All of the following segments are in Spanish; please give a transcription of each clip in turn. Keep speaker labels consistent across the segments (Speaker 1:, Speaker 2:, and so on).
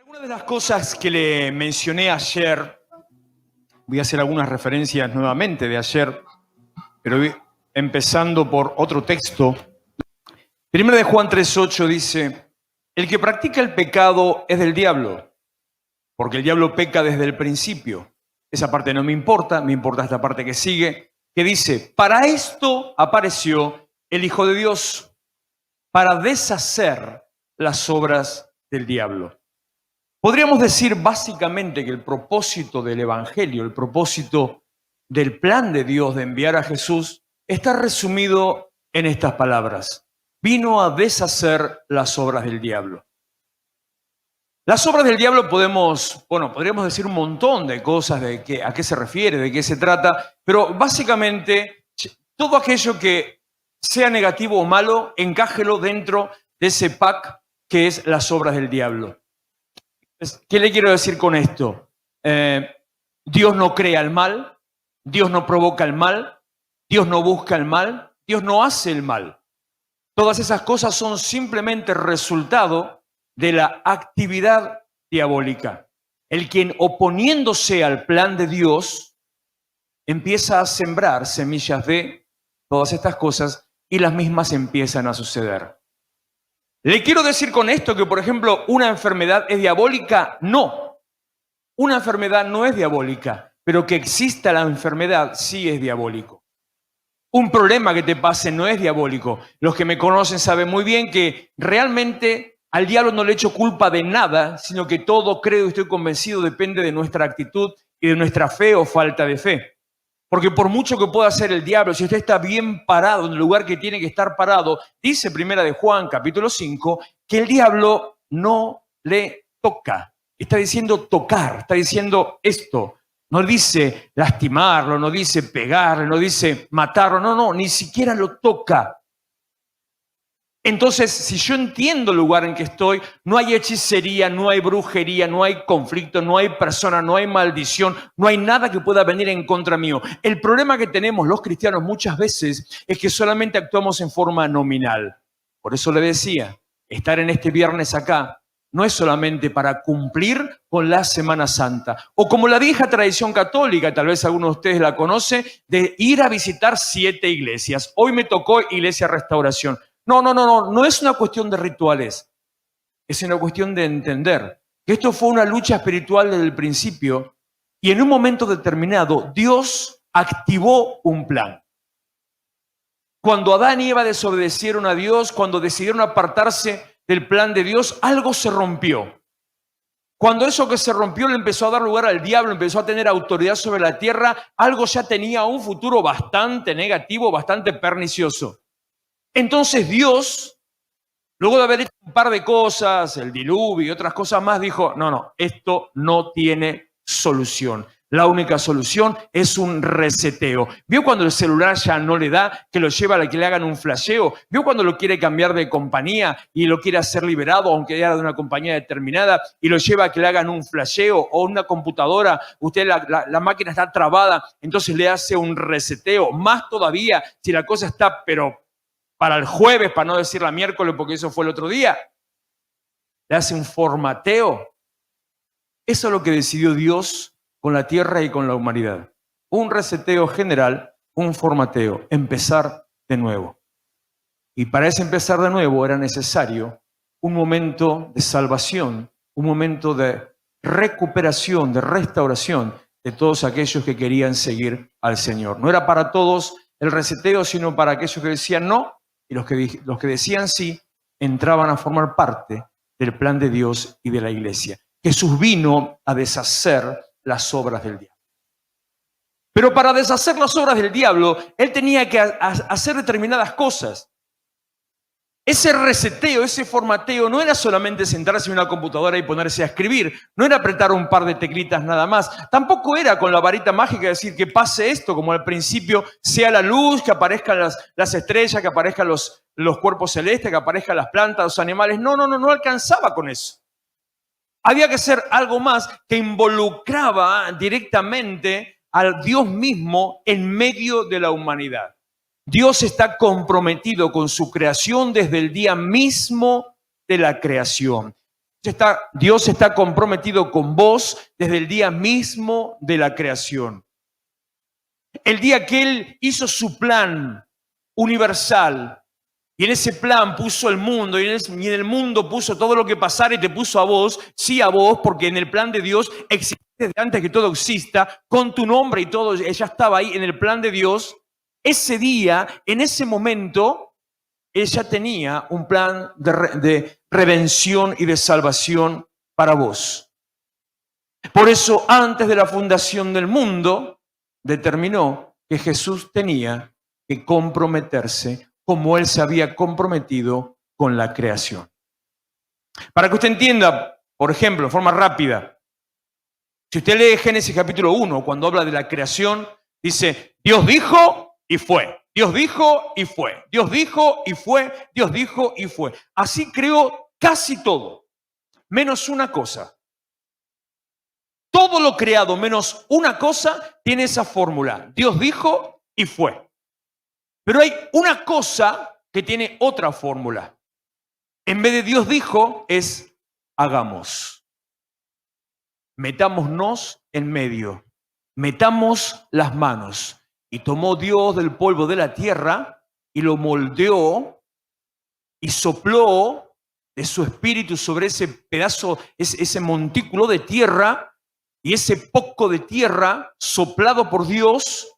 Speaker 1: Una de las cosas que le mencioné ayer, voy a hacer algunas referencias nuevamente de ayer, pero empezando por otro texto. Primero de Juan 3:8 dice, el que practica el pecado es del diablo, porque el diablo peca desde el principio. Esa parte no me importa esta parte que sigue, que dice, para esto apareció el Hijo de Dios, para deshacer las obras del diablo. Podríamos decir básicamente que el propósito del Evangelio, el propósito del plan de Dios de enviar a Jesús, está resumido en estas palabras. Vino a deshacer las obras del diablo. Las obras del diablo podríamos decir un montón de cosas de a qué se refiere, de qué se trata, pero básicamente todo aquello que sea negativo o malo, encájelo dentro de ese pack que es las obras del diablo. ¿Qué le quiero decir con esto? Dios no crea el mal, Dios no provoca el mal, Dios no busca el mal, Dios no hace el mal. Todas esas cosas son simplemente resultado de la actividad diabólica. El quien oponiéndose al plan de Dios empieza a sembrar semillas de todas estas cosas y las mismas empiezan a suceder. ¿Le quiero decir con esto que, por ejemplo, una enfermedad es diabólica? No. Una enfermedad no es diabólica, pero que exista la enfermedad sí es diabólico. Un problema que te pase no es diabólico. Los que me conocen saben muy bien que realmente al diablo no le echo culpa de nada, sino que todo, creo y estoy convencido, depende de nuestra actitud y de nuestra fe o falta de fe. Porque por mucho que pueda hacer el diablo, si usted está bien parado en el lugar que tiene que estar parado, dice Primera de Juan, capítulo 5, que el diablo no le toca. Está diciendo tocar, está diciendo esto. No dice lastimarlo, no dice pegarle, no dice matarlo, no, ni siquiera lo toca. Entonces, si yo entiendo el lugar en que estoy, no hay hechicería, no hay brujería, no hay conflicto, no hay persona, no hay maldición, no hay nada que pueda venir en contra mío. El problema que tenemos los cristianos muchas veces es que solamente actuamos en forma nominal. Por eso le decía, estar en este viernes acá no es solamente para cumplir con la Semana Santa, o como la vieja tradición católica, tal vez alguno de ustedes la conoce, de ir a visitar 7 iglesias. Hoy me tocó Iglesia Restauración. No es una cuestión de rituales, es una cuestión de entender que esto fue una lucha espiritual desde el principio y en un momento determinado Dios activó un plan. Cuando Adán y Eva desobedecieron a Dios, cuando decidieron apartarse del plan de Dios, algo se rompió. Cuando eso que se rompió le empezó a dar lugar al diablo, empezó a tener autoridad sobre la tierra, algo ya tenía un futuro bastante negativo, bastante pernicioso. Entonces Dios, luego de haber hecho un par de cosas, el diluvio y otras cosas más, dijo, no, esto no tiene solución. La única solución es un reseteo. ¿Vio cuando el celular ya no le da, que lo lleva a que le hagan un flasheo? ¿Vio cuando lo quiere cambiar de compañía y lo quiere hacer liberado, aunque era de una compañía determinada, y lo lleva a que le hagan un flasheo o una computadora? Usted, la máquina está trabada, entonces le hace un reseteo. Más todavía si la cosa está, pero para el jueves, para no decir la miércoles, porque eso fue el otro día. Le hace un formateo. Eso es lo que decidió Dios con la tierra y con la humanidad. Un reseteo general, un formateo, empezar de nuevo. Y para ese empezar de nuevo era necesario un momento de salvación, un momento de recuperación, de restauración de todos aquellos que querían seguir al Señor. No era para todos el reseteo, sino para aquellos que decían no, y los que decían sí, entraban a formar parte del plan de Dios y de la iglesia. Jesús vino a deshacer las obras del diablo. Pero para deshacer las obras del diablo, Él tenía que hacer determinadas cosas. Ese reseteo, ese formateo, no era solamente sentarse en una computadora y ponerse a escribir, no era apretar un par de teclitas nada más, tampoco era con la varita mágica decir que pase esto, como al principio, sea la luz, que aparezcan las estrellas, que aparezcan los cuerpos celestes, que aparezcan las plantas, los animales. No alcanzaba con eso. Había que hacer algo más que involucraba directamente al Dios mismo en medio de la humanidad. Dios está comprometido con su creación desde el día mismo de la creación. Dios está comprometido con vos desde el día mismo de la creación. El día que Él hizo su plan universal, y en ese plan puso el mundo, y en el mundo puso todo lo que pasara y te puso a vos, sí a vos, porque en el plan de Dios existe desde antes que todo exista, con tu nombre y todo, ella estaba ahí en el plan de Dios. Ese día, en ese momento, ella tenía un plan de redención y de salvación para vos. Por eso, antes de la fundación del mundo, determinó que Jesús tenía que comprometerse como Él se había comprometido con la creación. Para que usted entienda, por ejemplo, de forma rápida, si usted lee Génesis capítulo 1, cuando habla de la creación, dice, Dios dijo y fue. Dios dijo y fue. Dios dijo y fue. Dios dijo y fue. Así creó casi todo, menos una cosa. Todo lo creado menos una cosa tiene esa fórmula. Dios dijo y fue. Pero hay una cosa que tiene otra fórmula. En vez de Dios dijo, es hagamos. Metámonos en medio. Metamos las manos. Y tomó Dios del polvo de la tierra y lo moldeó y sopló de su espíritu sobre ese pedazo, ese montículo de tierra. Y ese poco de tierra soplado por Dios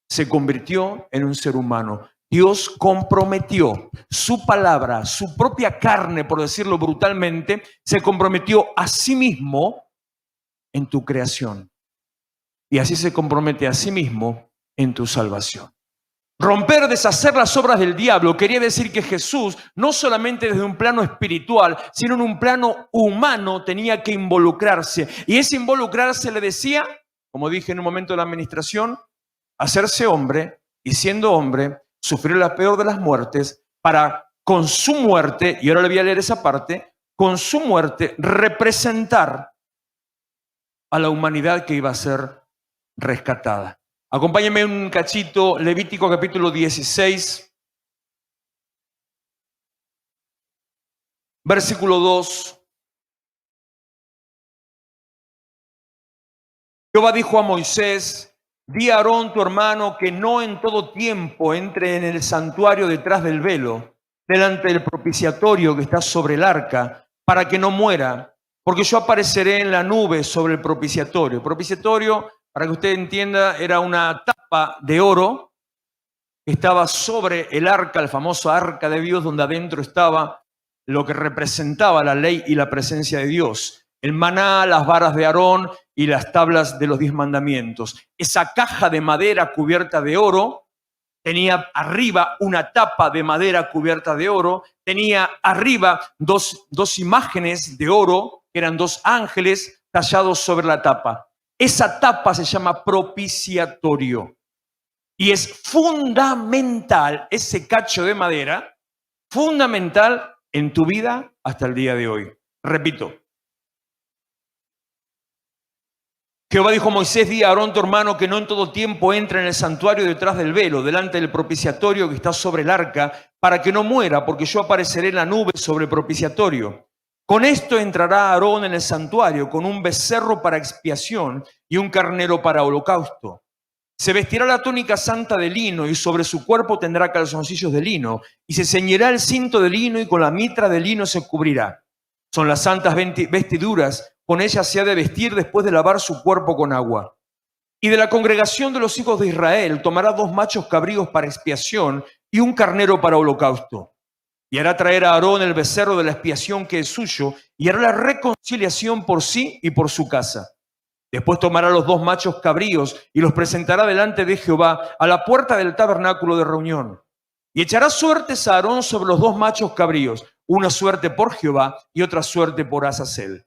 Speaker 1: se convirtió en un ser humano. Dios comprometió su palabra, su propia carne, por decirlo brutalmente, se comprometió a sí mismo en tu creación. Y así se compromete a sí mismo en tu salvación. Romper, deshacer las obras del diablo quería decir que Jesús, no solamente desde un plano espiritual, sino en un plano humano, tenía que involucrarse. Y ese involucrarse le decía, como dije en un momento de la administración, hacerse hombre y siendo hombre, sufrir la peor de las muertes para con su muerte, y ahora le voy a leer esa parte, con su muerte representar a la humanidad que iba a ser rescatada. Acompáñenme un cachito, Levítico capítulo 16, versículo 2. Jehová dijo a Moisés, di a Aarón tu hermano que no en todo tiempo entre en el santuario detrás del velo, delante del propiciatorio que está sobre el arca, para que no muera, porque yo apareceré en la nube sobre el propiciatorio. El propiciatorio, para que usted entienda, era una tapa de oro que estaba sobre el arca, el famoso arca de Dios, donde adentro estaba lo que representaba la ley y la presencia de Dios. El maná, las varas de Aarón y las tablas de los 10 mandamientos. Esa caja de madera cubierta de oro tenía arriba una tapa de madera cubierta de oro, tenía arriba dos imágenes de oro, que eran 2 ángeles tallados sobre la tapa. Esa tapa se llama propiciatorio. Y es fundamental ese cacho de madera, fundamental en tu vida hasta el día de hoy. Repito. Jehová dijo a Moisés, di a Aarón tu hermano que no en todo tiempo entre en el santuario detrás del velo, delante del propiciatorio que está sobre el arca, para que no muera, porque yo apareceré en la nube sobre el propiciatorio. Con esto entrará Aarón en el santuario, con un becerro para expiación y un carnero para holocausto. Se vestirá la túnica santa de lino y sobre su cuerpo tendrá calzoncillos de lino, y se ceñirá el cinto de lino y con la mitra de lino se cubrirá. Son las santas vestiduras, con ellas se ha de vestir después de lavar su cuerpo con agua. Y de la congregación de los hijos de Israel tomará 2 machos cabríos para expiación y un carnero para holocausto. Y hará traer a Aarón el becerro de la expiación que es suyo, y hará la reconciliación por sí y por su casa. Después tomará los 2 machos cabríos y los presentará delante de Jehová a la puerta del tabernáculo de reunión. Y echará suertes a Aarón sobre los 2 machos cabríos, una suerte por Jehová y otra suerte por Azazel.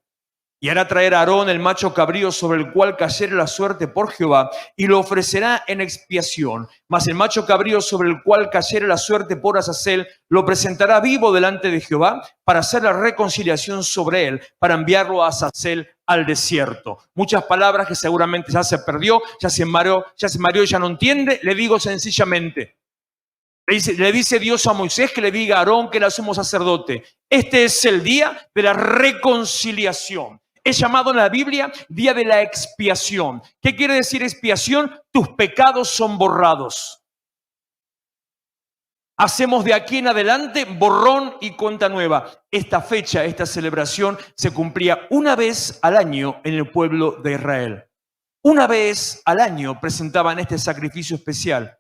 Speaker 1: Y hará traer a Aarón el macho cabrío sobre el cual cayere la suerte por Jehová, y lo ofrecerá en expiación. Mas el macho cabrío sobre el cual cayere la suerte por Azazel, lo presentará vivo delante de Jehová para hacer la reconciliación sobre él, para enviarlo a Azazel al desierto. Muchas palabras que seguramente ya se perdió, ya se mareó, ya no entiende. Le digo sencillamente, Le dice Dios a Moisés que le diga a Aarón que era sumo sacerdote. Este es el día de la reconciliación. Es llamado en la Biblia día de la expiación. ¿Qué quiere decir expiación? Tus pecados son borrados. Hacemos de aquí en adelante borrón y cuenta nueva. Esta fecha, esta celebración se cumplía una vez al año en el pueblo de Israel. Una vez al año presentaban este sacrificio especial.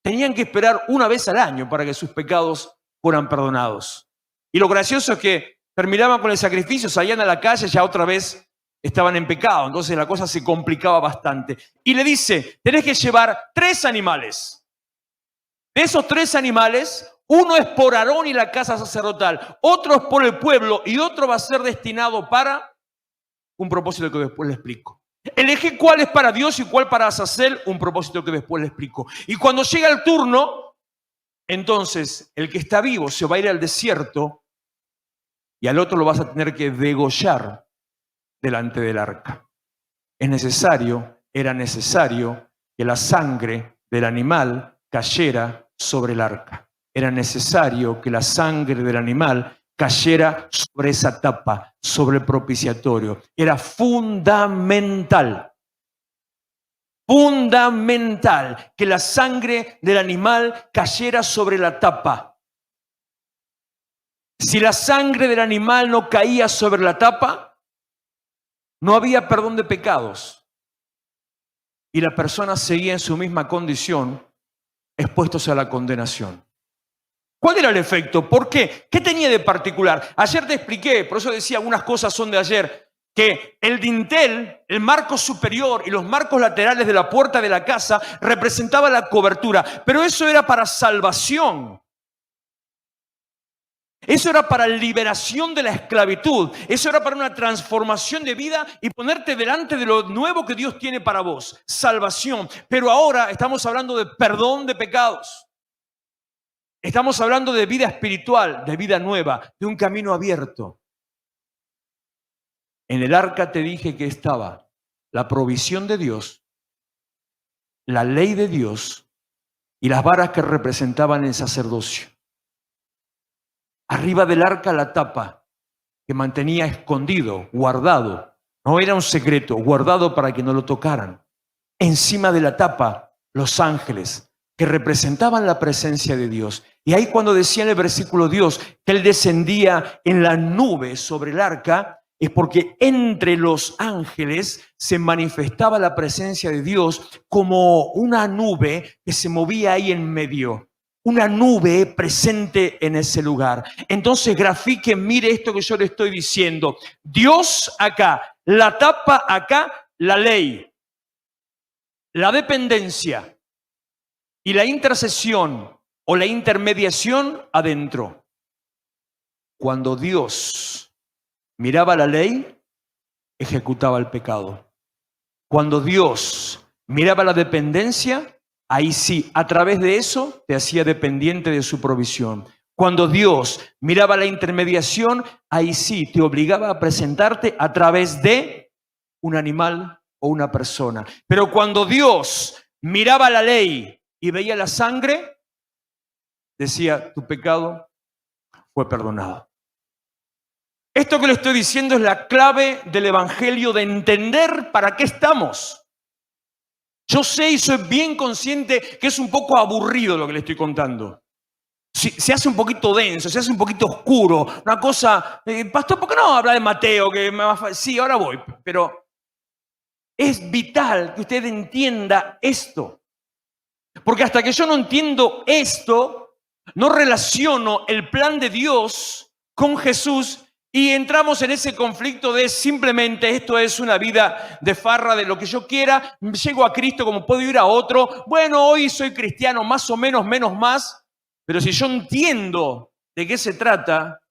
Speaker 1: Tenían que esperar una vez al año para que sus pecados fueran perdonados. Y lo gracioso es que terminaban con el sacrificio, salían a la calle, ya otra vez estaban en pecado. Entonces la cosa se complicaba bastante. Y le dice, tenés que llevar 3 animales. De esos 3 animales, uno es por Aarón y la casa sacerdotal, otro es por el pueblo y otro va a ser destinado para un propósito que después le explico. Elegí cuál es para Dios y cuál para Azazel, un propósito que después le explico. Y cuando llega el turno, entonces el que está vivo se va a ir al desierto y al otro lo vas a tener que degollar delante del arca. Era necesario que la sangre del animal cayera sobre el arca. Era necesario que la sangre del animal cayera sobre esa tapa, sobre el propiciatorio. Era fundamental que la sangre del animal cayera sobre la tapa. Si la sangre del animal no caía sobre la tapa, no había perdón de pecados. Y la persona seguía en su misma condición, expuestos a la condenación. ¿Cuál era el efecto? ¿Por qué? ¿Qué tenía de particular? Ayer te expliqué, por eso decía algunas cosas son de ayer, que el dintel, el marco superior y los marcos laterales de la puerta de la casa representaban la cobertura, pero eso era para salvación. Eso era para liberación de la esclavitud. Eso era para una transformación de vida y ponerte delante de lo nuevo que Dios tiene para vos. Salvación. Pero ahora estamos hablando de perdón de pecados. Estamos hablando de vida espiritual, de vida nueva, de un camino abierto. En el arca te dije que estaba la provisión de Dios, la ley de Dios y las varas que representaban el sacerdocio. Arriba del arca la tapa que mantenía escondido, guardado. No era un secreto, guardado para que no lo tocaran. Encima de la tapa, los ángeles que representaban la presencia de Dios. Y ahí cuando decía en el versículo Dios que Él descendía en la nube sobre el arca, es porque entre los ángeles se manifestaba la presencia de Dios como una nube que se movía ahí en medio. Una nube presente en ese lugar. Entonces grafique, mire esto que yo le estoy diciendo. Dios acá, la tapa acá, la ley, la dependencia y la intercesión o la intermediación adentro. Cuando Dios miraba la ley, ejecutaba el pecado. Cuando Dios miraba la dependencia, ahí sí, a través de eso te hacía dependiente de su provisión. Cuando Dios miraba la intermediación, ahí sí te obligaba a presentarte a través de un animal o una persona. Pero cuando Dios miraba la ley y veía la sangre, decía, tu pecado fue perdonado. Esto que le estoy diciendo es la clave del evangelio, de entender para qué estamos. Yo sé y soy bien consciente que es un poco aburrido lo que le estoy contando. Se hace un poquito denso, se hace un poquito oscuro. Una cosa, pastor, ¿por qué no habla de Mateo? Sí, ahora voy. Pero es vital que usted entienda esto. Porque hasta que yo no entiendo esto, no relaciono el plan de Dios con Jesús y entramos en ese conflicto de simplemente esto es una vida de farra, de lo que yo quiera, llego a Cristo como puedo ir a otro, bueno, hoy soy cristiano más o menos, menos más, pero si yo entiendo de qué se trata,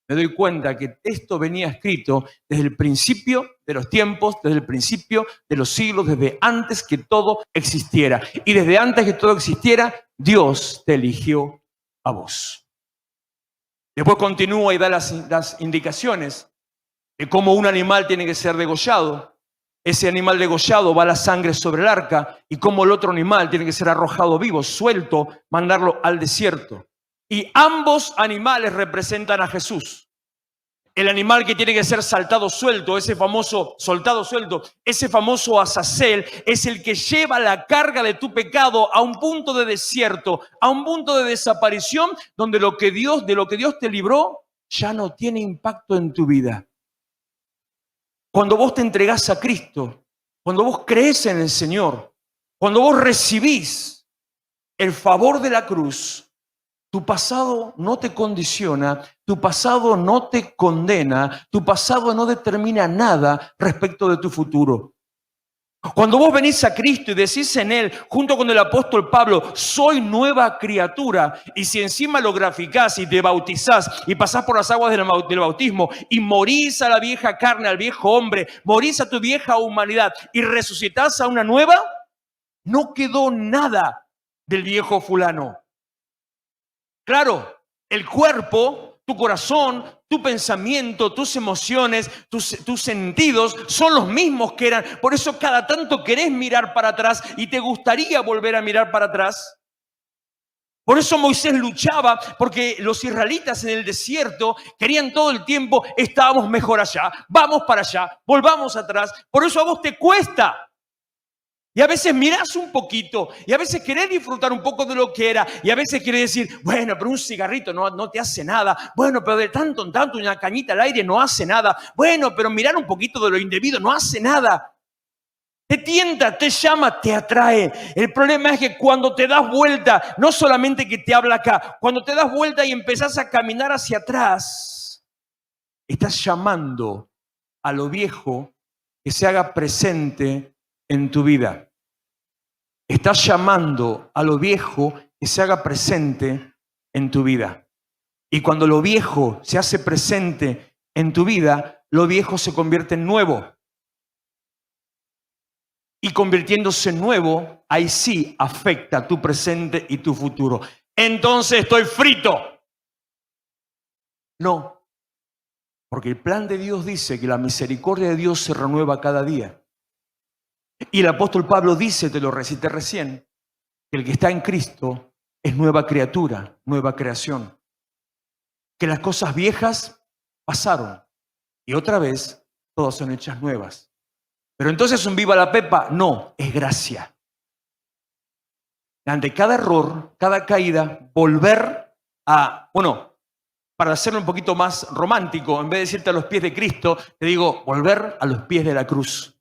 Speaker 1: me doy cuenta que esto venía escrito desde el principio de los tiempos, desde el principio de los siglos, desde antes que todo existiera. Y desde antes que todo existiera, Dios te eligió a vos. Después continúa y da las indicaciones de cómo un animal tiene que ser degollado. ese animal degollado va la sangre sobre el arca y como el otro animal tiene que ser arrojado vivo, suelto, mandarlo al desierto. Y ambos animales representan a Jesús. El animal que tiene que ser saltado suelto, ese famoso soltado suelto, ese famoso Azazel, es el que lleva la carga de tu pecado a un punto de desierto, a un punto de desaparición, donde de lo que Dios te libró ya no tiene impacto en tu vida. Cuando vos te entregás a Cristo, cuando vos crees en el Señor, cuando vos recibís el favor de la cruz, tu pasado no te condiciona, tu pasado no te condena, tu pasado no determina nada respecto de tu futuro. Cuando vos venís a Cristo y decís en Él, junto con el apóstol Pablo, soy nueva criatura, y si encima lo graficás y te bautizás y pasás por las aguas del bautismo y morís a la vieja carne, al viejo hombre, morís a tu vieja humanidad y resucitás a una nueva, no quedó nada del viejo fulano. Claro, el cuerpo, tu corazón, tu pensamiento, tus emociones, tus sentidos son los mismos que eran. Por eso cada tanto querés mirar para atrás y te gustaría volver a mirar para atrás. Por eso Moisés luchaba, porque los israelitas en el desierto querían todo el tiempo, estábamos mejor allá, vamos para allá, volvamos atrás. Por eso a vos te cuesta. Y a veces mirás un poquito, y a veces querés disfrutar un poco de lo que era, y a veces querés decir, bueno, pero un cigarrito no te hace nada, bueno, pero de tanto en tanto una cañita al aire no hace nada, bueno, pero mirar un poquito de lo indebido no hace nada. Te tienta, te llama, te atrae. El problema es que cuando te das vuelta, no solamente que te habla acá, cuando te das vuelta y empezás a caminar hacia atrás, estás llamando a lo viejo que se haga presente en tu vida. Estás llamando a lo viejo que se haga presente en tu vida. Y cuando lo viejo se hace presente en tu vida, lo viejo se convierte en nuevo. Y convirtiéndose en nuevo, ahí sí afecta tu presente y tu futuro. Entonces estoy frito. No, porque el plan de Dios dice que la misericordia de Dios se renueva cada día. Y el apóstol Pablo dice, te lo recité recién, que el que está en Cristo es nueva criatura, nueva creación. Que las cosas viejas pasaron y otra vez todas son hechas nuevas. Pero entonces un viva la pepa, no, es gracia. Ante cada error, cada caída, volver a, para hacerlo un poquito más romántico, en vez de decirte a los pies de Cristo, te digo, volver a los pies de la cruz.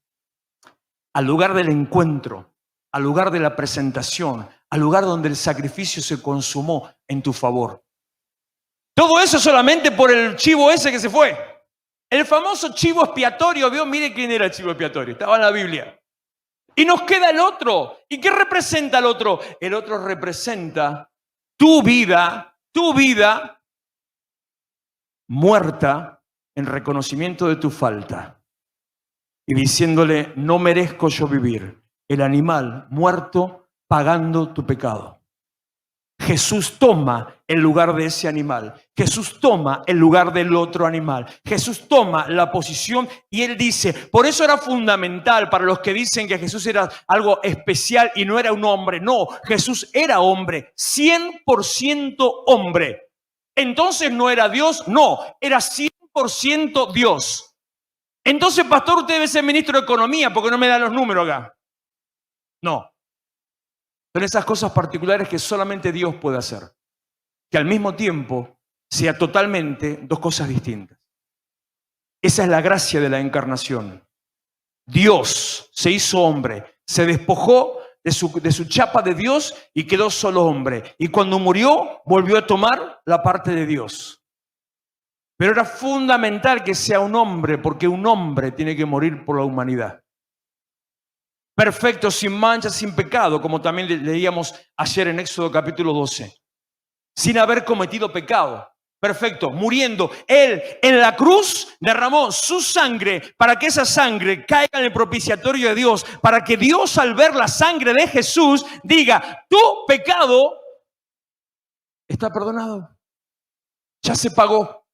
Speaker 1: Al lugar del encuentro, al lugar de la presentación, al lugar donde el sacrificio se consumó en tu favor. Todo eso solamente por el chivo ese que se fue. El famoso chivo expiatorio, ¿vio? Mire quién era el chivo expiatorio, estaba en la Biblia. Y nos queda el otro. ¿Y qué representa el otro? El otro representa tu vida muerta en reconocimiento de tu falta. Y diciéndole, no merezco yo vivir. El animal muerto pagando tu pecado. Jesús toma el lugar de ese animal. Jesús toma el lugar del otro animal. Jesús toma la posición y Él dice, por eso era fundamental para los que dicen que Jesús era algo especial y no era un hombre. No, Jesús era hombre, 100% hombre. Entonces no era Dios, no, era 100% Dios. Entonces, pastor, usted debe ser ministro de Economía porque no me da los números acá. No. Son esas cosas particulares que solamente Dios puede hacer. Que al mismo tiempo sea totalmente dos cosas distintas. Esa es la gracia de la encarnación. Dios se hizo hombre, se despojó de su chapa de Dios y quedó solo hombre. Y cuando murió, volvió a tomar la parte de Dios. Pero era fundamental que sea un hombre, porque un hombre tiene que morir por la humanidad. Perfecto, sin mancha, sin pecado, como también leíamos ayer en Éxodo capítulo 12. Sin haber cometido pecado. Perfecto, muriendo. Él en la cruz derramó su sangre para que esa sangre caiga en el propiciatorio de Dios. Para que Dios, al ver la sangre de Jesús, diga, tu pecado está perdonado. Ya se pagó.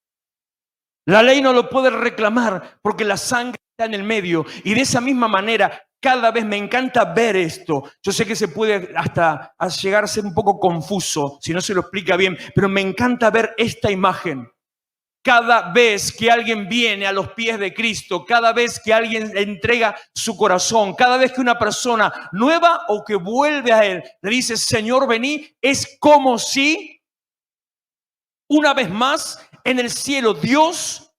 Speaker 1: La ley no lo puede reclamar porque la sangre está en el medio. Y de esa misma manera, cada vez me encanta ver esto. Yo sé que se puede hasta llegar a ser un poco confuso si no se lo explica bien, pero me encanta ver esta imagen. Cada vez que alguien viene a los pies de Cristo, cada vez que alguien le entrega su corazón, cada vez que una persona nueva o que vuelve a Él le dice, Señor, vení, es como si una vez más en el cielo Dios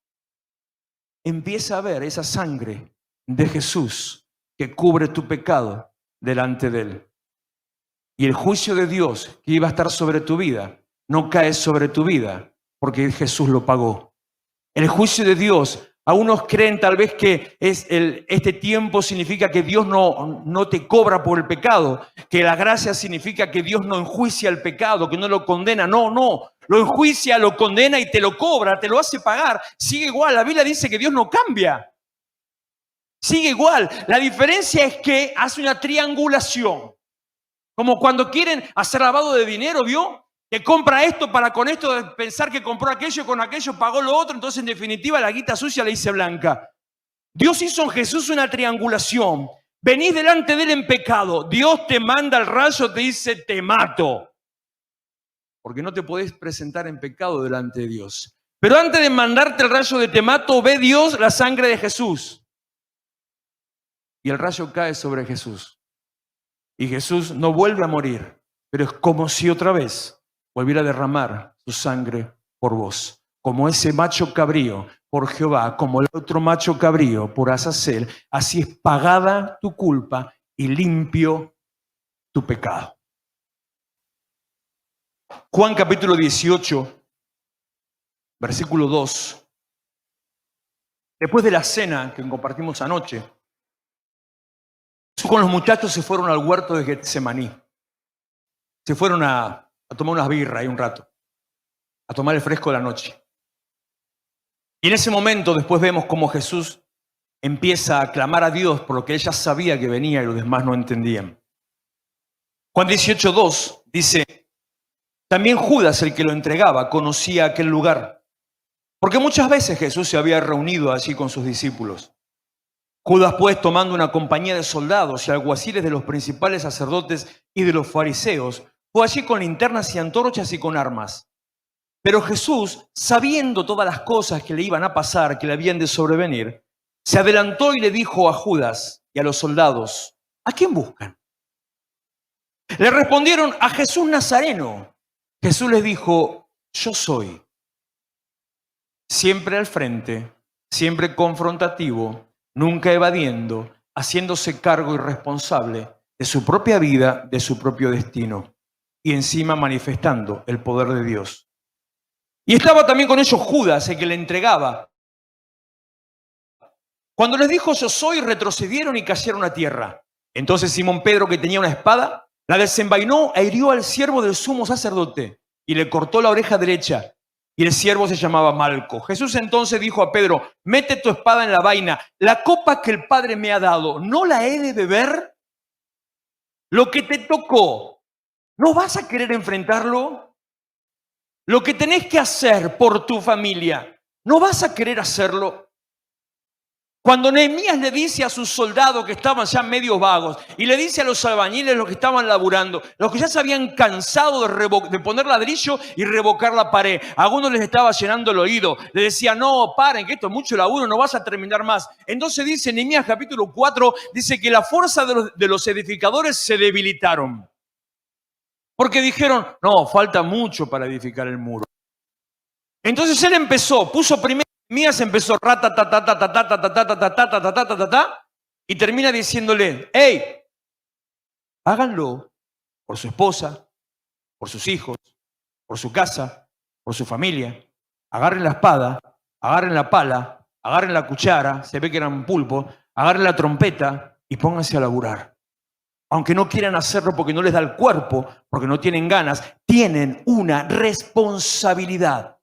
Speaker 1: empieza a ver esa sangre de Jesús que cubre tu pecado delante de Él. Y el juicio de Dios que iba a estar sobre tu vida no cae sobre tu vida porque Jesús lo pagó. El juicio de Dios, algunos creen tal vez que este tiempo significa que Dios no te cobra por el pecado, que la gracia significa que Dios no enjuicia el pecado, que no lo condena. No, lo enjuicia, lo condena y te lo cobra, te lo hace pagar. Sigue igual, la Biblia dice que Dios no cambia. Sigue igual. La diferencia es que hace una triangulación. Como cuando quieren hacer lavado de dinero, ¿vio? Que compra esto para con esto pensar que compró aquello y con aquello pagó lo otro. Entonces, en definitiva, la guita sucia le dice blanca. Dios hizo en Jesús una triangulación. Venís delante de Él en pecado. Dios te manda el rayo, te dice, te mato. Porque no te podés presentar en pecado delante de Dios. Pero antes de mandarte el rayo de te mato, ve Dios la sangre de Jesús. Y el rayo cae sobre Jesús. Y Jesús no vuelve a morir, pero es como si otra vez volviera a derramar su sangre por vos. Como ese macho cabrío por Jehová, como el otro macho cabrío por Azazel, así es pagada tu culpa y limpio tu pecado. Juan capítulo 18, versículo 2. Después de la cena que compartimos anoche, con los muchachos se fueron al huerto de Getsemaní. Se fueron a tomar unas birras ahí un rato, a tomar el fresco de la noche. Y en ese momento después vemos cómo Jesús empieza a clamar a Dios por lo que él ya sabía que venía y los demás no entendían. Juan 18:2 dice, también Judas, el que lo entregaba, conocía aquel lugar, porque muchas veces Jesús se había reunido allí con sus discípulos. Judas, pues, tomando una compañía de soldados y alguaciles de los principales sacerdotes y de los fariseos, fue allí con linternas y antorchas y con armas. Pero Jesús, sabiendo todas las cosas que le iban a pasar, que le habían de sobrevenir, se adelantó y le dijo a Judas y a los soldados, ¿a quién buscan? Le respondieron, a Jesús Nazareno. Jesús les dijo, yo soy. Siempre al frente, siempre confrontativo, nunca evadiendo, haciéndose cargo y responsable de su propia vida, de su propio destino, y encima manifestando el poder de Dios. Y estaba también con ellos Judas, el que le entregaba. Cuando les dijo yo soy, retrocedieron y cayeron a tierra. Entonces Simón Pedro, que tenía una espada, la desenvainó e hirió al siervo del sumo sacerdote y le cortó la oreja derecha. Y el siervo se llamaba Malco. Jesús entonces dijo a Pedro, mete tu espada en la vaina. La copa que el Padre me ha dado, ¿no la he de beber? Lo que te tocó, ¿no vas a querer enfrentarlo? Lo que tenés que hacer por tu familia, ¿no vas a querer hacerlo? Cuando Nehemías le dice a sus soldados que estaban ya medios vagos y le dice a los albañiles, los que estaban laburando, los que ya se habían cansado de poner ladrillo y revocar la pared, a algunos les estaba llenando el oído, le decía, no, paren, que esto es mucho laburo, no vas a terminar más. Entonces dice Nehemías capítulo 4, dice que la fuerza de los edificadores se debilitaron. Porque dijeron, no, falta mucho para edificar el muro. Entonces él empezó, puso primero, Nehemías empezó y termina diciéndole, hey, háganlo por su esposa, por sus hijos, por su casa, por su familia. Agarren la espada, agarren la pala, agarren la cuchara, se ve que eran pulpo, agarren la trompeta y pónganse a laburar. Aunque no quieran hacerlo porque no les da el cuerpo, porque no tienen ganas, tienen una responsabilidad.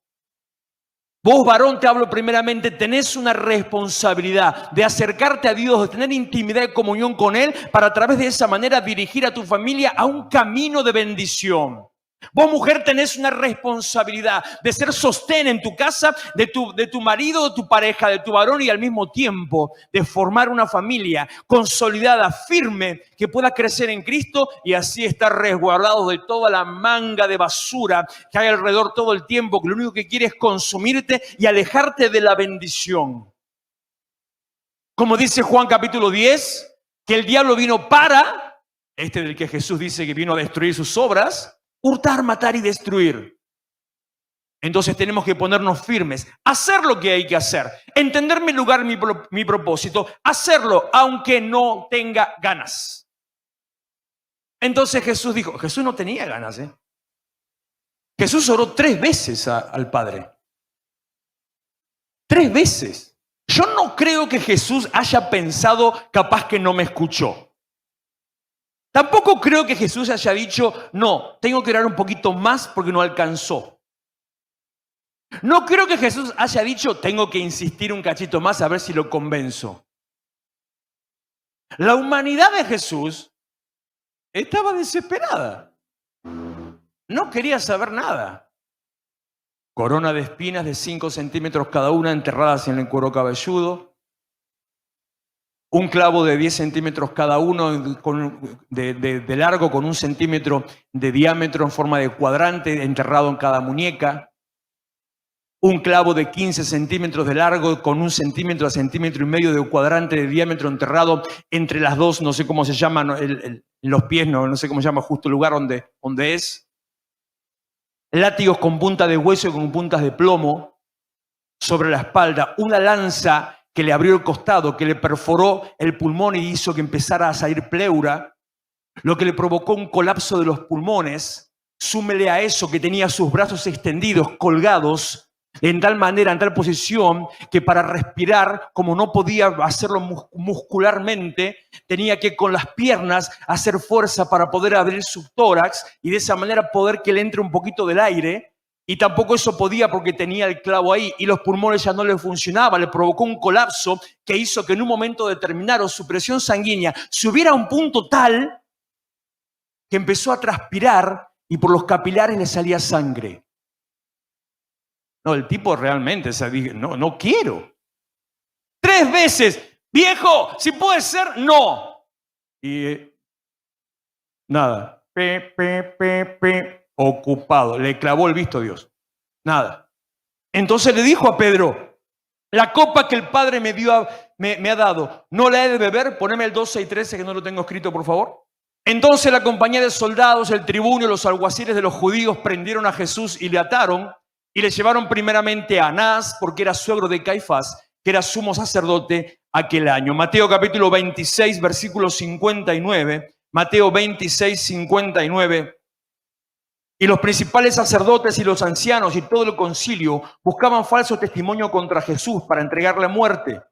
Speaker 1: Vos, varón, te hablo primeramente, tenés una responsabilidad de acercarte a Dios, de tener intimidad y comunión con Él para a través de esa manera dirigir a tu familia a un camino de bendición. Vos, mujer, tenés una responsabilidad de ser sostén en tu casa, de tu marido, de tu pareja, de tu varón, y al mismo tiempo de formar una familia consolidada, firme, que pueda crecer en Cristo y así estar resguardado de toda la manga de basura que hay alrededor todo el tiempo, que lo único que quiere es consumirte y alejarte de la bendición. Como dice Juan capítulo 10, que el diablo vino para, del que Jesús dice que vino a destruir sus obras, hurtar, matar y destruir. Entonces tenemos que ponernos firmes, hacer lo que hay que hacer, entender mi lugar, mi propósito, hacerlo aunque no tenga ganas. Entonces Jesús dijo, Jesús no tenía ganas, Jesús oró 3 veces al Padre. 3 veces. Yo no creo que Jesús haya pensado, capaz que no me escuchó. Tampoco creo que Jesús haya dicho, no, tengo que orar un poquito más porque no alcanzó. No creo que Jesús haya dicho, tengo que insistir un cachito más a ver si lo convenzo. La humanidad de Jesús estaba desesperada. No quería saber nada. Corona de espinas de 5 centímetros cada una enterradas en el cuero cabelludo. Un clavo de 10 centímetros cada uno de largo con 1 centímetro de diámetro en forma de cuadrante enterrado en cada muñeca. Un clavo de 15 centímetros de largo con 1 centímetro a centímetro y medio de cuadrante de diámetro enterrado entre las dos, no sé cómo se llama, los pies, no sé cómo se llama justo el lugar donde es. Látigos con punta de hueso y con puntas de plomo sobre la espalda. Una lanza que le abrió el costado, que le perforó el pulmón y hizo que empezara a salir pleura, lo que le provocó un colapso de los pulmones. Súmele a eso que tenía sus brazos extendidos, colgados, en tal manera, en tal posición, que para respirar, como no podía hacerlo muscularmente, tenía que con las piernas hacer fuerza para poder abrir su tórax y de esa manera poder que le entre un poquito del aire. Y tampoco eso podía porque tenía el clavo ahí y los pulmones ya no le funcionaban. Le provocó un colapso que hizo que en un momento determinado su presión sanguínea subiera a un punto tal que empezó a transpirar y por los capilares le salía sangre. No, el tipo realmente se dijo, no quiero. 3 veces, viejo, si puede ser, no. Y nada, ocupado, le clavó el visto a Dios. Nada. Entonces le dijo a Pedro, la copa que el Padre me ha dado, ¿no la he de beber? Poneme el 12 y 13 que no lo tengo escrito, por favor. Entonces la compañía de soldados, el tribuno y los alguaciles de los judíos prendieron a Jesús y le ataron y le llevaron primeramente a Anás, porque era suegro de Caifás, que era sumo sacerdote aquel año. Mateo capítulo 26, versículo 59. Mateo 26, 59. Y los principales sacerdotes y los ancianos y todo el concilio buscaban falso testimonio contra Jesús para entregarle muerte.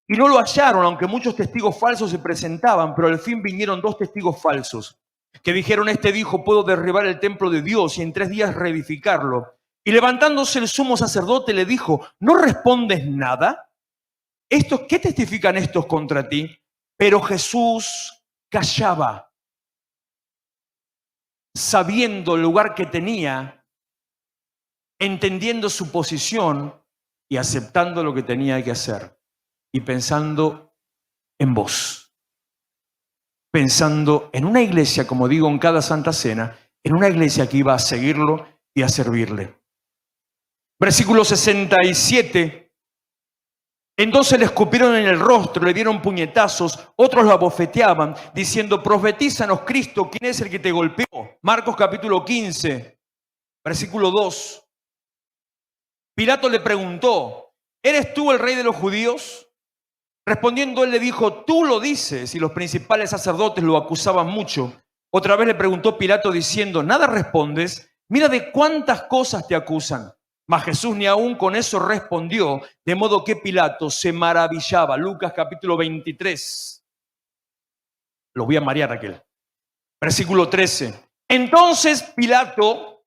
Speaker 1: Y no lo hallaron, aunque muchos testigos falsos se presentaban, pero al fin vinieron 2 testigos falsos, que dijeron, este dijo, puedo derribar el templo de Dios y en 3 días reedificarlo. Y levantándose el sumo sacerdote le dijo, ¿no respondes nada? ¿Qué testifican estos contra ti? Pero Jesús callaba, sabiendo el lugar que tenía, entendiendo su posición y aceptando lo que tenía que hacer. Y pensando en vos. Pensando en una iglesia, como digo en cada Santa Cena, en una iglesia que iba a seguirlo y a servirle. Versículo 67. Entonces le escupieron en el rostro, le dieron puñetazos, otros lo abofeteaban, diciendo, profetízanos, Cristo, ¿quién es el que te golpeó? Marcos capítulo 15, versículo 2. Pilato le preguntó, ¿eres tú el rey de los judíos? Respondiendo él le dijo, tú lo dices, y los principales sacerdotes lo acusaban mucho. Otra vez le preguntó Pilato diciendo, ¿nada respondes? Mira de cuántas cosas te acusan. Mas Jesús ni aún con eso respondió, de modo que Pilato se maravillaba. Lucas capítulo 23. Lo voy a marear aquel. Versículo 13. Entonces Pilato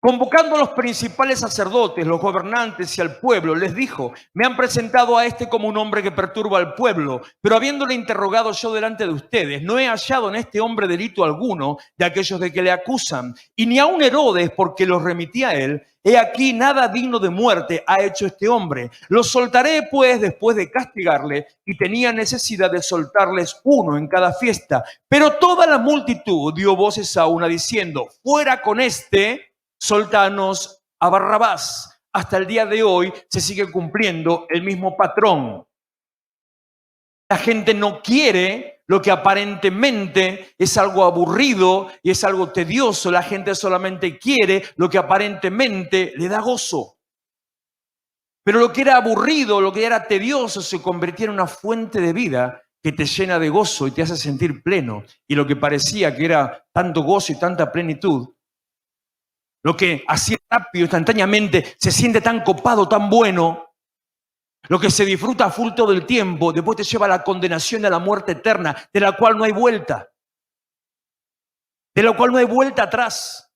Speaker 1: Convocando a los principales sacerdotes, los gobernantes y al pueblo, les dijo: me han presentado a este como un hombre que perturba al pueblo, pero habiéndole interrogado yo delante de ustedes, no he hallado en este hombre delito alguno de aquellos de que le acusan, y ni aun Herodes, porque los remití a él. He aquí, nada digno de muerte ha hecho este hombre. Lo soltaré, pues, después de castigarle, y tenía necesidad de soltarles uno en cada fiesta. Pero toda la multitud dio voces a una diciendo: fuera con este, soltanos a Barrabás. Hasta el día de hoy se sigue cumpliendo el mismo patrón. La gente no quiere lo que aparentemente es algo aburrido y es algo tedioso. La gente solamente quiere lo que aparentemente le da gozo. Pero lo que era aburrido, lo que era tedioso, se convirtió en una fuente de vida que te llena de gozo y te hace sentir pleno. Y lo que parecía que era tanto gozo y tanta plenitud, lo que hacía rápido, instantáneamente, se siente tan copado, tan bueno, lo que se disfruta a full todo el tiempo, después te lleva a la condenación, a la muerte eterna, de la cual no hay vuelta, de la cual no hay vuelta atrás.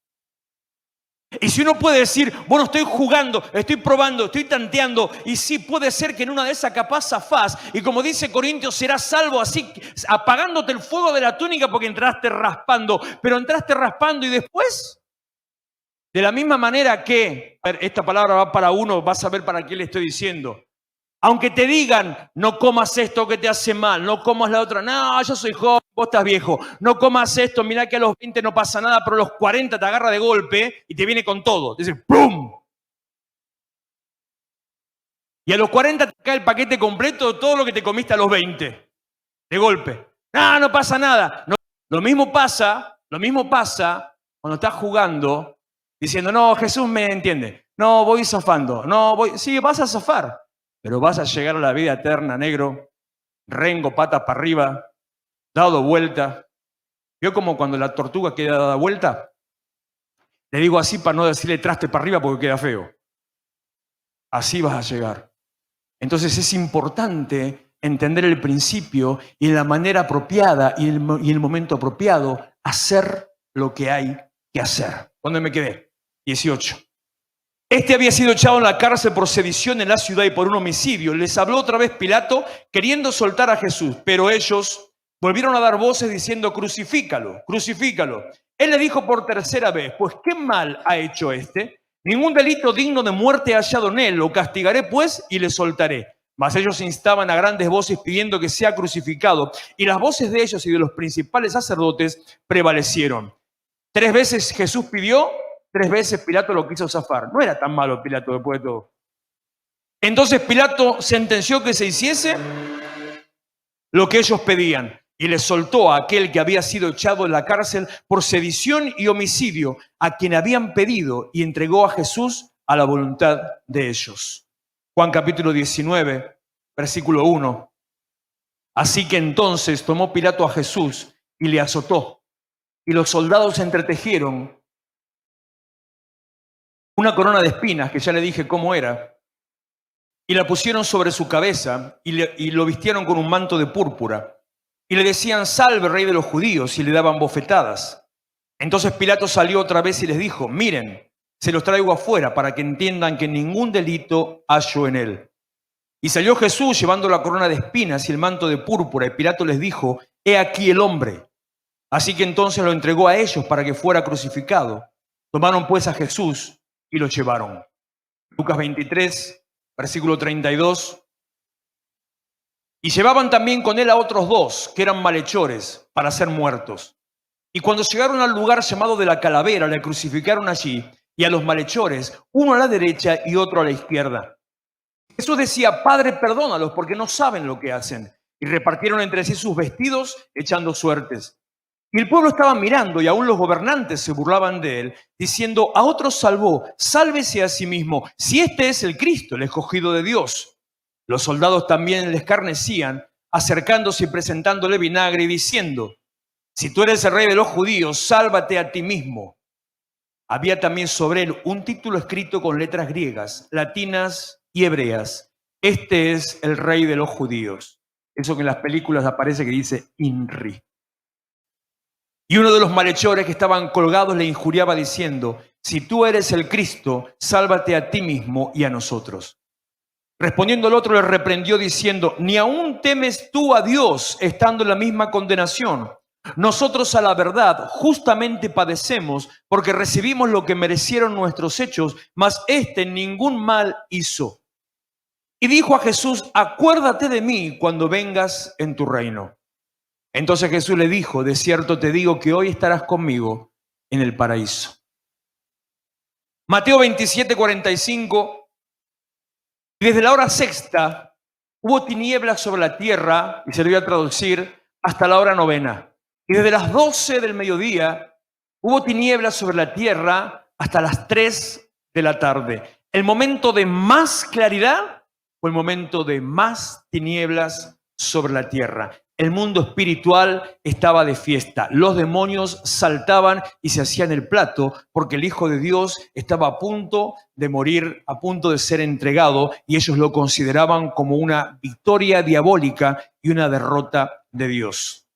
Speaker 1: Y si uno puede decir: bueno, estoy jugando, estoy probando, estoy tanteando, y sí puede ser que en una de esas capaz zafás, y como dice Corintios, serás salvo así, apagándote el fuego de la túnica porque entraste raspando, pero entraste raspando y después... De la misma manera que, esta palabra va para uno, vas a ver para qué le estoy diciendo. Aunque te digan: no comas esto que te hace mal, no comas la otra, no, yo soy joven, vos estás viejo, no comas esto, mirá que a los 20 no pasa nada, pero a los 40 te agarra de golpe y te viene con todo. Te dice ¡pum! Y a los 40 te cae el paquete completo de todo lo que te comiste a los 20, de golpe. No, no pasa nada. No. Lo mismo pasa cuando estás jugando, diciendo: no, Jesús me entiende, no, voy zafando, no, voy, sí, vas a zafar, pero vas a llegar a la vida eterna, negro, rengo, patas para arriba, dado vuelta. ¿Vio como cuando la tortuga queda dada vuelta? Le digo así para no decirle traste para arriba porque queda feo. Así vas a llegar. Entonces es importante entender el principio y la manera apropiada y el momento apropiado, hacer lo que hay que hacer. ¿Dónde me quedé? 18. Este había sido echado en la cárcel por sedición en la ciudad y por un homicidio. Les habló otra vez Pilato, queriendo soltar a Jesús, pero ellos volvieron a dar voces diciendo: crucifícalo, crucifícalo. Él le dijo por tercera vez: pues ¿qué mal ha hecho este? Ningún delito digno de muerte ha hallado en él. Lo castigaré pues y le soltaré. Mas ellos instaban a grandes voces pidiendo que sea crucificado, y las voces de ellos y de los principales sacerdotes prevalecieron. 3 veces Jesús pidió, 3 veces Pilato lo quiso zafar. No era tan malo Pilato después de todo. Entonces Pilato sentenció que se hiciese lo que ellos pedían y le soltó a aquel que había sido echado en la cárcel por sedición y homicidio, a quien habían pedido, y entregó a Jesús a la voluntad de ellos. Juan capítulo 19, versículo 1. Así que entonces tomó Pilato a Jesús y le azotó, y los soldados entretejieron una corona de espinas, que ya le dije cómo era, y la pusieron sobre su cabeza y lo vistieron con un manto de púrpura. Y le decían: salve, rey de los judíos, y le daban bofetadas. Entonces Pilato salió otra vez y les dijo: miren, se los traigo afuera para que entiendan que ningún delito hallo en él. Y salió Jesús llevando la corona de espinas y el manto de púrpura, y Pilato les dijo: he aquí el hombre. Así que entonces lo entregó a ellos para que fuera crucificado. Tomaron pues a Jesús y lo llevaron. Lucas 23, versículo 32. Y llevaban también con él a otros 2, que eran malhechores, para ser muertos. Y cuando llegaron al lugar llamado de la Calavera, le crucificaron allí, y a los malhechores, uno a la derecha y otro a la izquierda. Jesús decía: Padre, perdónalos, porque no saben lo que hacen. Y repartieron entre sí sus vestidos, echando suertes. Y el pueblo estaba mirando, y aún los gobernantes se burlaban de él, diciendo: a otros salvó, sálvese a sí mismo, si este es el Cristo, el escogido de Dios. Los soldados también le escarnecían, acercándose y presentándole vinagre y diciendo: si tú eres el rey de los judíos, sálvate a ti mismo. Había también sobre él un título escrito con letras griegas, latinas y hebreas: este es el rey de los judíos. Eso que en las películas aparece que dice INRI. Y uno de los malhechores que estaban colgados le injuriaba diciendo: si tú eres el Cristo, sálvate a ti mismo y a nosotros. Respondiendo el otro le reprendió diciendo, ¿ni aún temes tú a Dios estando en la misma condenación? Nosotros a la verdad justamente padecemos porque recibimos lo que merecieron nuestros hechos, mas éste ningún mal hizo. Y dijo a Jesús, acuérdate de mí cuando vengas en tu reino. Entonces Jesús le dijo, de cierto te digo que hoy estarás conmigo en el paraíso. Mateo 27:45. Desde la hora sexta hubo tinieblas sobre la tierra, y se lo voy a traducir, hasta la hora novena. Y desde las 12 del mediodía hubo tinieblas sobre la tierra hasta las 3 de la tarde. El momento de más claridad fue el momento de más tinieblas sobre la tierra. El mundo espiritual estaba de fiesta. Los demonios saltaban y se hacían el plato porque el Hijo de Dios estaba a punto de morir, a punto de ser entregado, y ellos lo consideraban como una victoria diabólica y una derrota de Dios.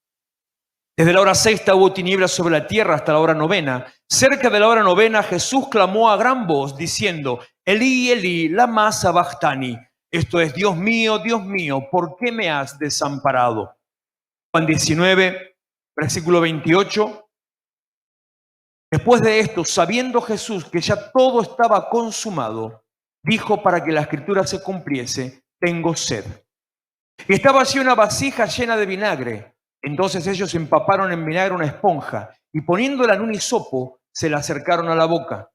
Speaker 1: Desde la hora sexta hubo tinieblas sobre la tierra hasta la hora novena. Cerca de la hora novena Jesús clamó a gran voz diciendo, Elí, Elí, lama sabachthani. Esto es, Dios mío, ¿por qué me has desamparado? Juan 19, versículo 28. Después de esto, sabiendo Jesús que ya todo estaba consumado, dijo para que la escritura se cumpliese, tengo sed. Y estaba allí una vasija llena de vinagre. Entonces ellos empaparon en vinagre una esponja y poniéndola en un hisopo, se la acercaron a la boca.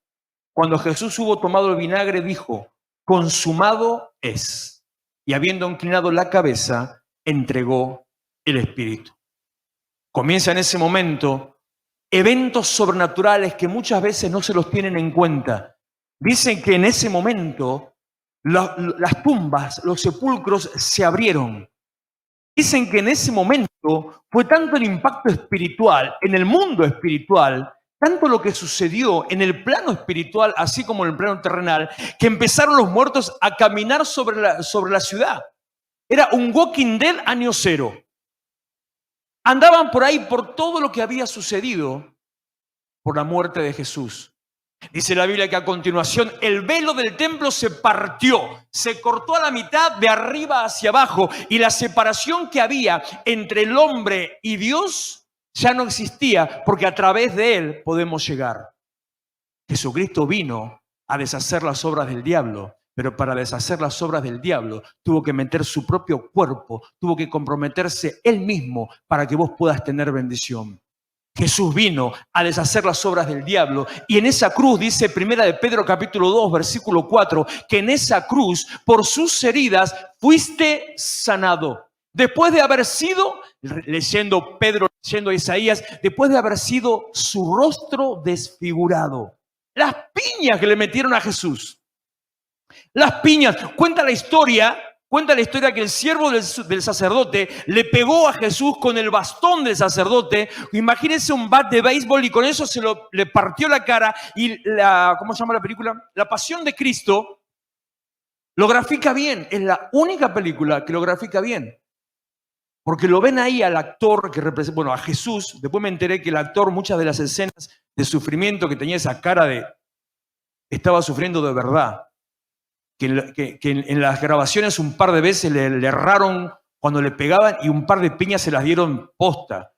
Speaker 1: Cuando Jesús hubo tomado el vinagre, dijo, consumado es. Y habiendo inclinado la cabeza, entregó el Espíritu. Comienza en ese momento eventos sobrenaturales que muchas veces no se los tienen en cuenta. Dicen que en ese momento las tumbas, los sepulcros se abrieron. Dicen que en ese momento fue tanto el impacto espiritual, en el mundo espiritual, tanto lo que sucedió en el plano espiritual, así como en el plano terrenal, que empezaron los muertos a caminar sobre la ciudad. Era un Walking Dead año cero. Andaban por ahí por todo lo que había sucedido por la muerte de Jesús. Dice la Biblia que a continuación el velo del templo se partió, se cortó a la mitad de arriba hacia abajo y la separación que había entre el hombre y Dios ya no existía porque a través de él podemos llegar. Jesucristo vino a deshacer las obras del diablo, pero para deshacer las obras del diablo tuvo que meter su propio cuerpo, tuvo que comprometerse él mismo para que vos puedas tener bendición. Jesús vino a deshacer las obras del diablo y en esa cruz, dice Primera de Pedro capítulo 2 versículo 4, que en esa cruz por sus heridas fuiste sanado. Después de haber sido, leyendo Pedro, leyendo a Isaías, después de haber sido su rostro desfigurado. Las piñas que le metieron a Jesús. Las piñas. Cuenta la historia que el siervo del sacerdote le pegó a Jesús con el bastón del sacerdote. Imagínense un bat de béisbol y con eso le partió la cara. Y ¿cómo se llama la película? La Pasión de Cristo lo grafica bien. Es la única película que lo grafica bien. Porque lo ven ahí al actor que representa, bueno, a Jesús. Después me enteré que el actor, muchas de las escenas de sufrimiento que tenía esa cara de, estaba sufriendo de verdad. Que en las grabaciones un par de veces le erraron cuando le pegaban y un par de piñas se las dieron posta.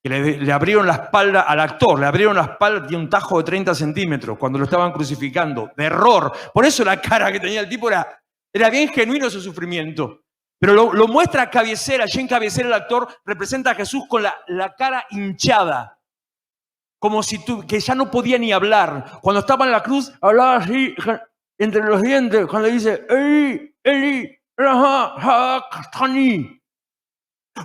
Speaker 1: Que le abrieron la espalda al actor, le abrieron la espalda, tiene un tajo de 30 centímetros cuando lo estaban crucificando, de error. Por eso la cara que tenía el tipo era bien genuino su sufrimiento. Pero lo muestra a cabecera, allí en cabecera el actor representa a Jesús con la cara hinchada. Como si que ya no podía ni hablar. Cuando estaba en la cruz, hablaba así, entre los dientes, cuando dice, Eli, Eli, sabachthani.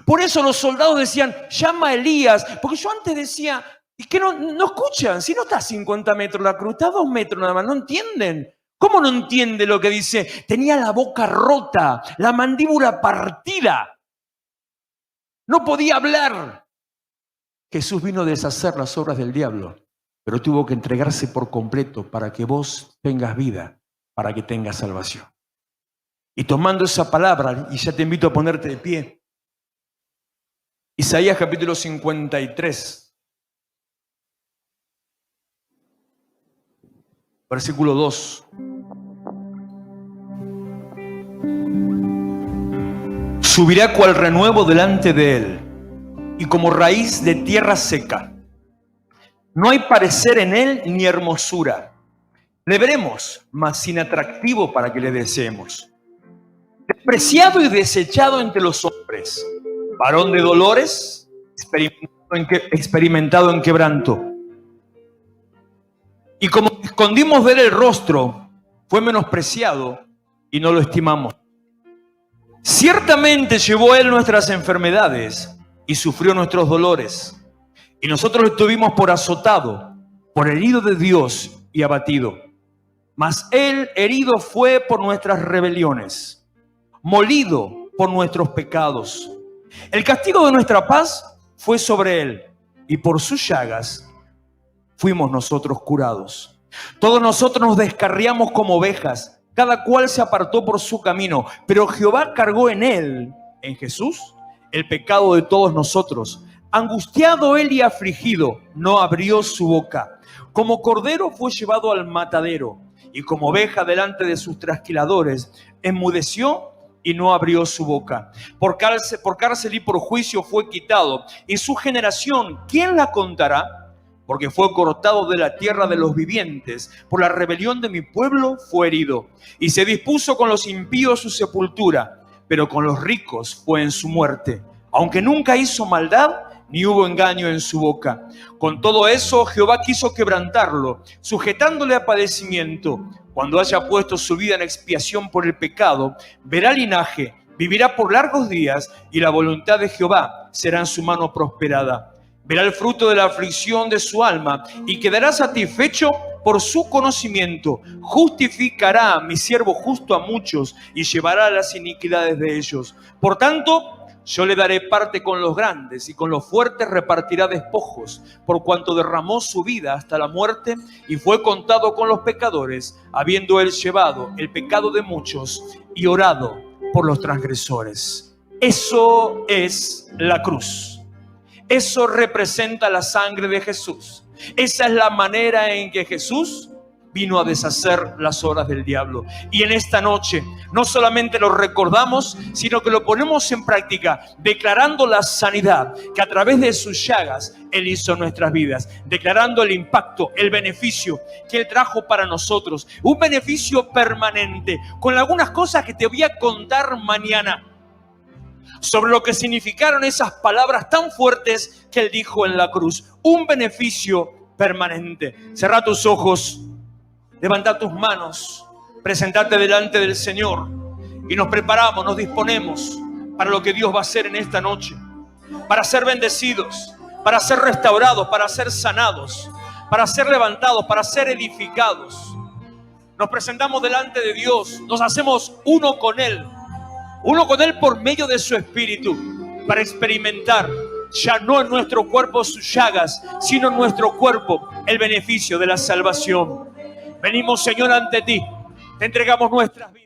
Speaker 1: Por eso los soldados decían, llama a Elías. Porque yo antes decía, es que no escuchan. Si no está a 50 metros la cruz, está a 2 metros nada más, no entienden. ¿Cómo no entiende lo que dice? Tenía la boca rota, la mandíbula partida. No podía hablar. Jesús vino a deshacer las obras del diablo, pero tuvo que entregarse por completo para que vos tengas vida, para que tengas salvación. Y tomando esa palabra, y ya te invito a ponerte de pie, Isaías capítulo 53. Versículo 2. Subirá cual renuevo delante de él, y como raíz de tierra seca. No hay parecer en él ni hermosura. Le veremos, mas sin atractivo para que le deseemos. Despreciado y desechado entre los hombres, varón de dolores, experimentado en quebranto. Y como escondimos de él el rostro, fue menospreciado y no lo estimamos. Ciertamente llevó él nuestras enfermedades y sufrió nuestros dolores. Y nosotros lo tuvimos por azotado, por herido de Dios y abatido. Mas él herido fue por nuestras rebeliones, molido por nuestros pecados. El castigo de nuestra paz fue sobre él, y por sus llagas fuimos nosotros curados. Todos nosotros nos descarriamos como ovejas, cada cual se apartó por su camino, pero Jehová cargó en él, en Jesús, el pecado de todos nosotros. Angustiado él y afligido, no abrió su boca. Como cordero fue llevado al matadero, y como oveja delante de sus trasquiladores, enmudeció y no abrió su boca. Por cárcel y por juicio fue quitado. Y su generación, ¿quién la contará? Porque fue cortado de la tierra de los vivientes. Por la rebelión de mi pueblo fue herido. Y se dispuso con los impíos su sepultura, pero con los ricos fue en su muerte. Aunque nunca hizo maldad, ni hubo engaño en su boca. Con todo eso, Jehová quiso quebrantarlo, sujetándole a padecimiento. Cuando haya puesto su vida en expiación por el pecado, verá linaje, vivirá por largos días, y la voluntad de Jehová será en su mano prosperada. Verá el fruto de la aflicción de su alma, y quedará satisfecho por su conocimiento. Justificará a mi siervo justo a muchos, y llevará las iniquidades de ellos. Por tanto, yo le daré parte con los grandes, y con los fuertes repartirá despojos, por cuanto derramó su vida hasta la muerte y fue contado con los pecadores, habiendo él llevado el pecado de muchos y orado por los transgresores. Eso es la cruz. Eso representa la sangre de Jesús. Esa es la manera en que Jesús vino a deshacer las obras del diablo. Y en esta noche no solamente lo recordamos, sino que lo ponemos en práctica, declarando la sanidad que a través de sus llagas Él hizo en nuestras vidas, declarando el impacto, el beneficio que Él trajo para nosotros, un beneficio permanente, con algunas cosas que te voy a contar mañana sobre lo que significaron esas palabras tan fuertes que Él dijo en la cruz. Un beneficio permanente. Cerrá tus ojos. Levanta tus manos, presentate delante del Señor y nos preparamos, nos disponemos para lo que Dios va a hacer en esta noche, para ser bendecidos, para ser restaurados, para ser sanados, para ser levantados, para ser edificados. Nos presentamos delante de Dios, nos hacemos uno con Él por medio de su Espíritu, para experimentar ya no en nuestro cuerpo sus llagas, sino en nuestro cuerpo el beneficio de la salvación. Venimos, Señor, ante ti. Te entregamos nuestras vidas.